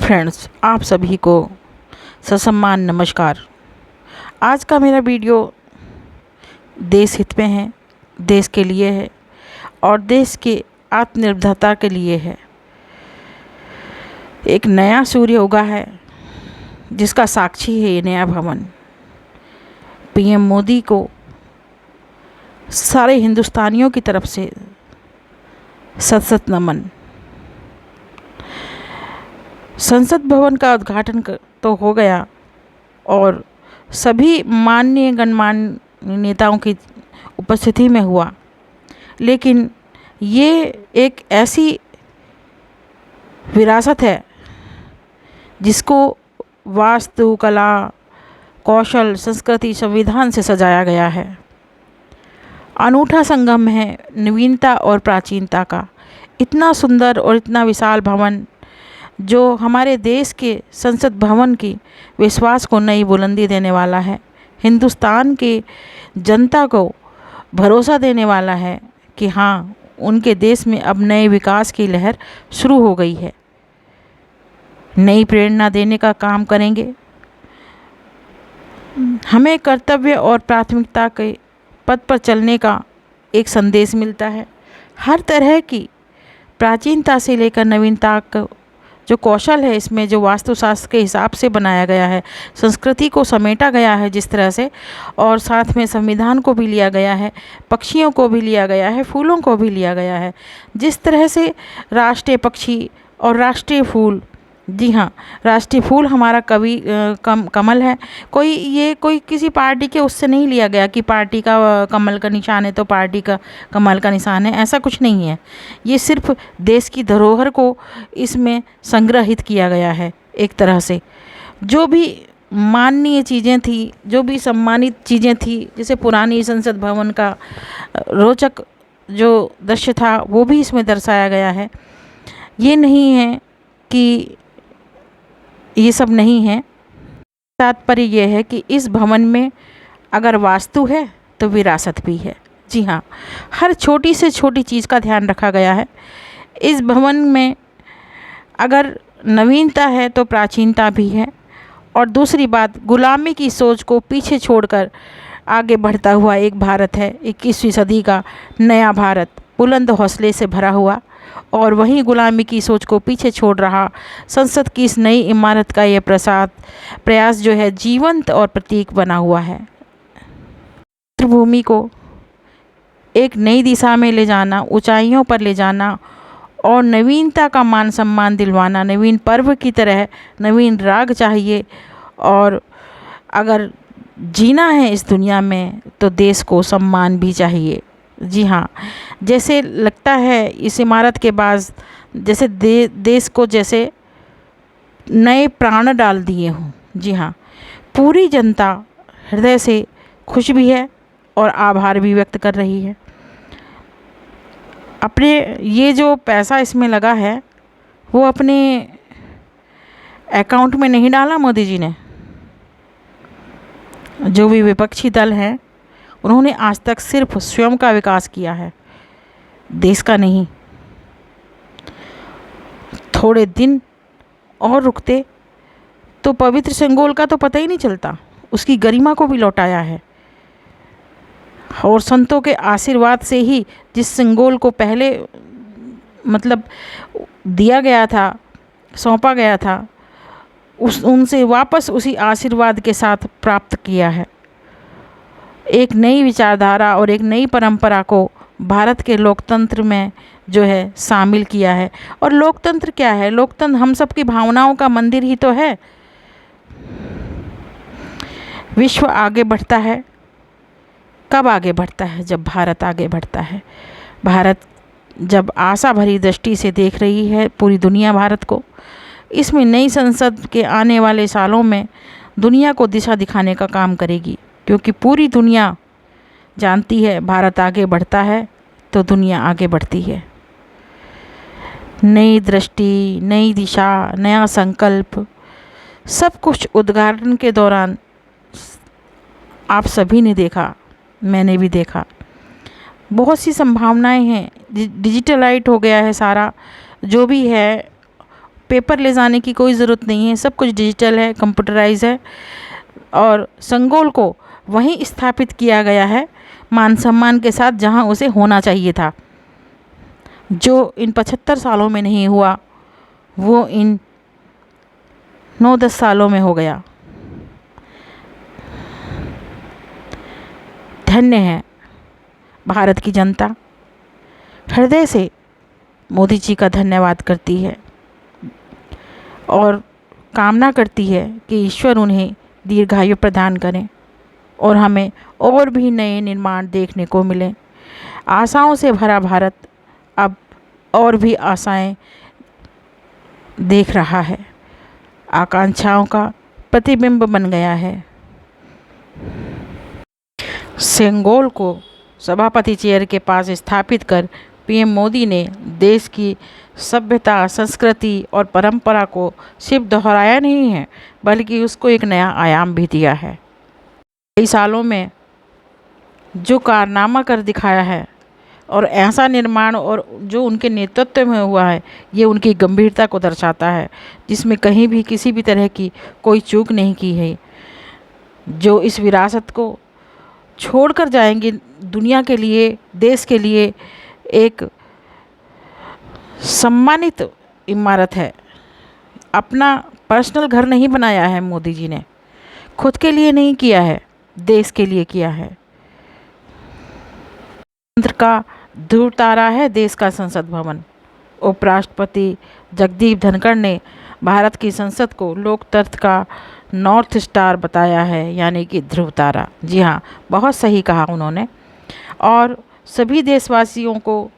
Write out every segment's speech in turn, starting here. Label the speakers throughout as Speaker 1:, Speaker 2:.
Speaker 1: Friends, आप सभी को ससम्मान नमस्कार। आज का मेरा वीडियो देश हित में है, देश के लिए है और देश के आत्मनिर्भरता के लिए है। एक नया सूर्य उगा है जिसका साक्षी है ये नया भवन। पीएम मोदी को सारे हिंदुस्तानियों की तरफ से सत सत नमन। संसद भवन का उद्घाटन तो हो गया और सभी माननीय गणमान्य नेताओं की उपस्थिति में हुआ, लेकिन ये एक ऐसी विरासत है जिसको वास्तुकला, कौशल, संस्कृति, संविधान से सजाया गया है। अनूठा संगम है नवीनता और प्राचीनता का। इतना सुंदर और इतना विशाल भवन जो हमारे देश के संसद भवन की विश्वास को नई बुलंदी देने वाला है, हिंदुस्तान के जनता को भरोसा देने वाला है कि हाँ, उनके देश में अब नए विकास की लहर शुरू हो गई है। नई प्रेरणा देने का काम करेंगे। हमें कर्तव्य और प्राथमिकता के पथ पर चलने का एक संदेश मिलता है। हर तरह की प्राचीनता से लेकर नवीनता का जो कौशल है, इसमें जो वास्तुशास्त्र के हिसाब से बनाया गया है, संस्कृति को समेटा गया है जिस तरह से, और साथ में संविधान को भी लिया गया है, पक्षियों को भी लिया गया है, फूलों को भी लिया गया है। जिस तरह से राष्ट्रीय पक्षी और राष्ट्रीय फूल, जी हाँ, राष्ट्रीय फूल हमारा कमल है। कोई किसी पार्टी के उससे नहीं लिया गया कि पार्टी का कमल का निशान है तो पार्टी का कमल का निशान है, ऐसा कुछ नहीं है। ये सिर्फ देश की धरोहर को इसमें संग्रहित किया गया है। एक तरह से जो भी माननीय चीज़ें थी, जो भी सम्मानित चीज़ें थी, जैसे पुरानी संसद भवन का रोचक जो दृश्य था वो भी इसमें दर्शाया गया है। ये नहीं है कि ये सब नहीं है। तात्पर्य यह है कि इस भवन में अगर वास्तु है तो विरासत भी है। जी हाँ, हर छोटी से छोटी चीज़ का ध्यान रखा गया है। इस भवन में अगर नवीनता है तो प्राचीनता भी है। और दूसरी बात, गुलामी की सोच को पीछे छोड़कर आगे बढ़ता हुआ एक भारत है, 21वीं सदी का नया भारत, बुलंद हौसले से भरा हुआ और वहीं गुलामी की सोच को पीछे छोड़ रहा संसद की इस नई इमारत का ये प्रयास जो है जीवंत और प्रतीक बना हुआ है। मातृभूमि को एक नई दिशा में ले जाना, ऊंचाइयों पर ले जाना और नवीनता का मान सम्मान दिलवाना। नवीन पर्व की तरह नवीन राग चाहिए और अगर जीना है इस दुनिया में तो देश को सम्मान भी चाहिए। जी हाँ, जैसे लगता है इस इमारत के बाद जैसे देश को जैसे नए प्राण डाल दिए हों। जी हाँ, पूरी जनता हृदय से खुश भी है और आभार भी व्यक्त कर रही है। अपने ये जो पैसा इसमें लगा है वो अपने अकाउंट में नहीं डाला मोदी जी ने। जो भी विपक्षी दल हैं उन्होंने आज तक सिर्फ स्वयं का विकास किया है, देश का नहीं। थोड़े दिन और रुकते तो पवित्र सिंगोल का तो पता ही नहीं चलता, उसकी गरिमा को भी लौटाया है। और संतों के आशीर्वाद से ही जिस सिंगोल को पहले दिया गया था, सौंपा गया था, उनसे वापस उसी आशीर्वाद के साथ प्राप्त किया है। एक नई विचारधारा और एक नई परंपरा को भारत के लोकतंत्र में जो है शामिल किया है। और लोकतंत्र क्या है? लोकतंत्र हम सबकी भावनाओं का मंदिर ही तो है। विश्व आगे बढ़ता है, कब आगे बढ़ता है? जब भारत आगे बढ़ता है। भारत जब आशा भरी दृष्टि से देख रही है पूरी दुनिया भारत को, इसमें नई संसद के आने वाले सालों में दुनिया को दिशा दिखाने का काम करेगी, क्योंकि पूरी दुनिया जानती है भारत आगे बढ़ता है तो दुनिया आगे बढ़ती है। नई दृष्टि, नई दिशा, नया संकल्प, सब कुछ उद्घाटन के दौरान आप सभी ने देखा, मैंने भी देखा। बहुत सी संभावनाएं हैं। डिजिटलाइट हो गया है सारा, जो भी है पेपर ले जाने की कोई ज़रूरत नहीं है, सब कुछ डिजिटल है, कंप्यूटराइज है। और संगोल को वहीं स्थापित किया गया है मान सम्मान के साथ जहां उसे होना चाहिए था। जो इन 75 सालों में नहीं हुआ वो इन 9-10 सालों में हो गया। धन्य है भारत की जनता, हृदय से मोदी जी का धन्यवाद करती है और कामना करती है कि ईश्वर उन्हें दीर्घायु प्रदान करें और हमें और भी नए निर्माण देखने को मिले। आशाओं से भरा भारत अब और भी आशाएं देख रहा है, आकांक्षाओं का प्रतिबिंब बन गया है। सेंगोल को सभापति चेयर के पास स्थापित कर पीएम मोदी ने देश की सभ्यता, संस्कृति और परंपरा को सिर्फ दोहराया नहीं है बल्कि उसको एक नया आयाम भी दिया है। कई सालों में जो कारनामा कर दिखाया है और ऐसा निर्माण और जो उनके नेतृत्व में हुआ है, ये उनकी गंभीरता को दर्शाता है, जिसमें कहीं भी किसी भी तरह की कोई चूक नहीं की है। जो इस विरासत को छोड़कर जाएंगे दुनिया के लिए, देश के लिए एक सम्मानित इमारत है। अपना पर्सनल घर नहीं बनाया है मोदी जी ने, खुद के लिए नहीं किया है, देश के लिए किया है। तंत्र का ध्रुव तारा है देश का संसद भवन। उपराष्ट्रपति जगदीप धनखड़ ने भारत की संसद को लोकतंत्र का नॉर्थ स्टार बताया है, यानी कि ध्रुव तारा। जी हाँ, बहुत सही कहा उन्होंने। और सभी देशवासियों को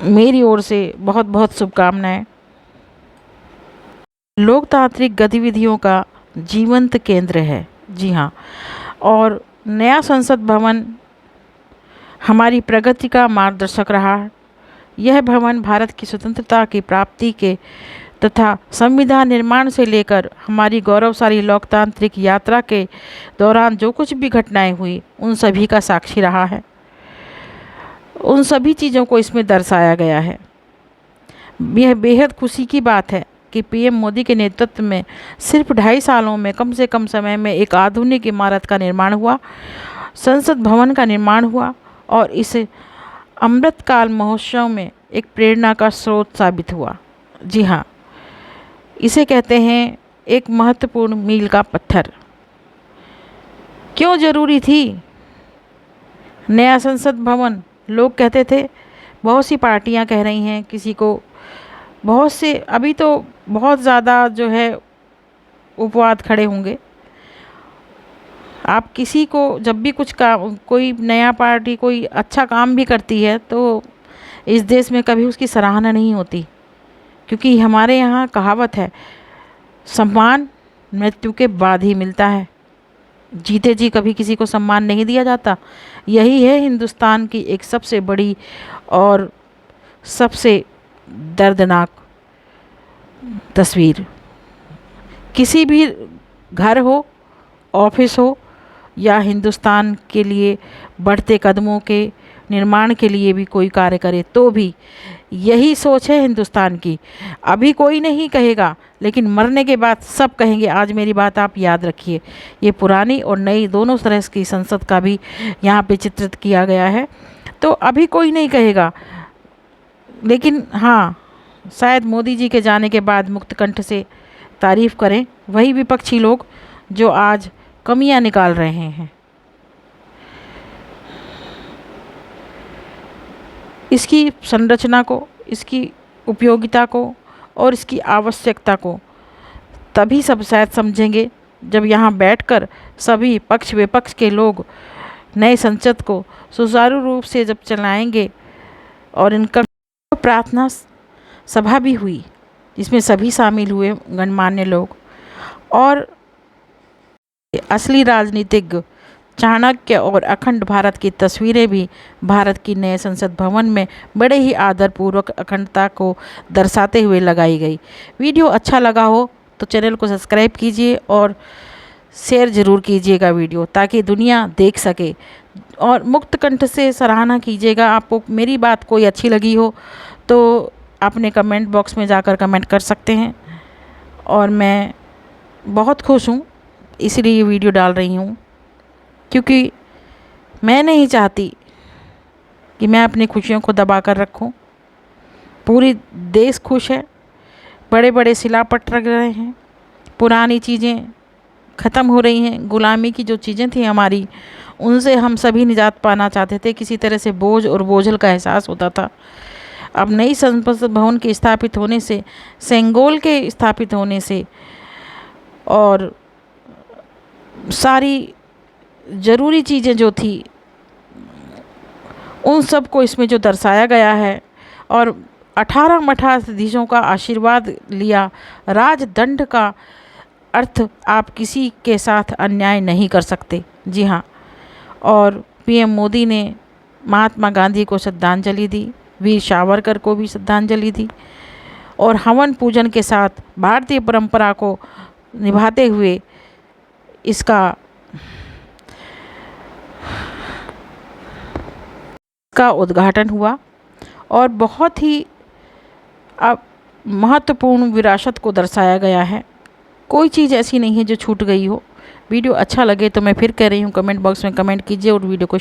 Speaker 1: मेरी ओर से बहुत बहुत शुभकामनाएं। लोकतांत्रिक गतिविधियों का जीवंत केंद्र है। जी हाँ, और नया संसद भवन हमारी प्रगति का मार्गदर्शक रहा है। यह भवन भारत की स्वतंत्रता की प्राप्ति के तथा संविधान निर्माण से लेकर हमारी गौरवशाली लोकतांत्रिक यात्रा के दौरान जो कुछ भी घटनाएं हुई उन सभी का साक्षी रहा है। उन सभी चीज़ों को इसमें दर्शाया गया है। यह बेहद खुशी की बात है कि पीएम मोदी के नेतृत्व में सिर्फ 2.5 सालों में कम से कम समय में एक आधुनिक इमारत का निर्माण हुआ, संसद भवन का निर्माण हुआ और इस अमृतकाल महोत्सव में एक प्रेरणा का स्रोत साबित हुआ। जी हाँ, इसे कहते हैं एक महत्वपूर्ण मील का पत्थर। क्यों ज़रूरी थी नया संसद भवन? लोग कहते थे, बहुत सी पार्टियां कह रही हैं, किसी को बहुत से, अभी तो बहुत ज़्यादा जो है उपवाद खड़े होंगे। आप किसी को जब भी कुछ काम, कोई नया पार्टी कोई अच्छा काम भी करती है तो इस देश में कभी उसकी सराहना नहीं होती, क्योंकि हमारे यहाँ कहावत है, सम्मान मृत्यु के बाद ही मिलता है, जीते जी कभी किसी को सम्मान नहीं दिया जाता। यही है हिंदुस्तान की एक सबसे बड़ी और सबसे दर्दनाक तस्वीर। किसी भी घर हो, ऑफिस हो या हिंदुस्तान के लिए बढ़ते कदमों के निर्माण के लिए भी कोई कार्य करे तो भी यही सोच है हिंदुस्तान की। अभी कोई नहीं कहेगा, लेकिन मरने के बाद सब कहेंगे। आज मेरी बात आप याद रखिए। ये पुरानी और नई दोनों तरह की संसद का भी यहाँ पे चित्रित किया गया है। तो अभी कोई नहीं कहेगा, लेकिन हाँ, शायद मोदी जी के जाने के बाद मुक्त कंठ से तारीफ़ करें वही विपक्षी लोग जो आज कमियां निकाल रहे हैं। इसकी संरचना को, इसकी उपयोगिता को और इसकी आवश्यकता को तभी सब शायद समझेंगे जब यहाँ बैठकर सभी पक्ष विपक्ष के लोग नए संसद को सुचारू रूप से जब चलाएंगे। और इनका प्रार्थना सभा भी हुई जिसमें सभी शामिल हुए गणमान्य लोग, और असली राजनीतिज्ञ चाणक्य और अखंड भारत की तस्वीरें भी भारत की नए संसद भवन में बड़े ही आदरपूर्वक अखंडता को दर्शाते हुए लगाई गई। वीडियो अच्छा लगा हो तो चैनल को सब्सक्राइब कीजिए और शेयर ज़रूर कीजिएगा वीडियो, ताकि दुनिया देख सके, और मुक्त कंठ से सराहना कीजिएगा। आपको मेरी बात कोई अच्छी लगी हो तो अपने कमेंट बॉक्स में जाकर कमेंट कर सकते हैं। और मैं बहुत खुश हूँ, इसलिए ये वीडियो डाल रही हूँ, क्योंकि मैं नहीं चाहती कि मैं अपनी खुशियों को दबा कर रखूँ। पूरी देश खुश है, बड़े बड़े शिलापट रख रहे हैं, पुरानी चीज़ें ख़त्म हो रही हैं, गुलामी की जो चीज़ें थी हमारी, उनसे हम सभी निजात पाना चाहते थे। किसी तरह से बोझ और बोझल का एहसास होता था। अब नई संसद भवन के स्थापित होने से, सेंगोल के स्थापित होने से और सारी ज़रूरी चीज़ें जो थी उन सब को इसमें जो दर्शाया गया है, और 18 मठाधीशों का आशीर्वाद लिया। राजदंड का अर्थ आप किसी के साथ अन्याय नहीं कर सकते। जी हाँ, और पीएम मोदी ने महात्मा गांधी को श्रद्धांजलि दी, वीर सावरकर को भी श्रद्धांजलि दी, और हवन पूजन के साथ भारतीय परंपरा को निभाते हुए इसका उद्घाटन हुआ। और बहुत ही अब महत्वपूर्ण विरासत को दर्शाया गया है। कोई चीज़ ऐसी नहीं है जो छूट गई हो। वीडियो अच्छा लगे तो मैं फिर कह रही हूँ, कमेंट बॉक्स में कमेंट कीजिए और वीडियो को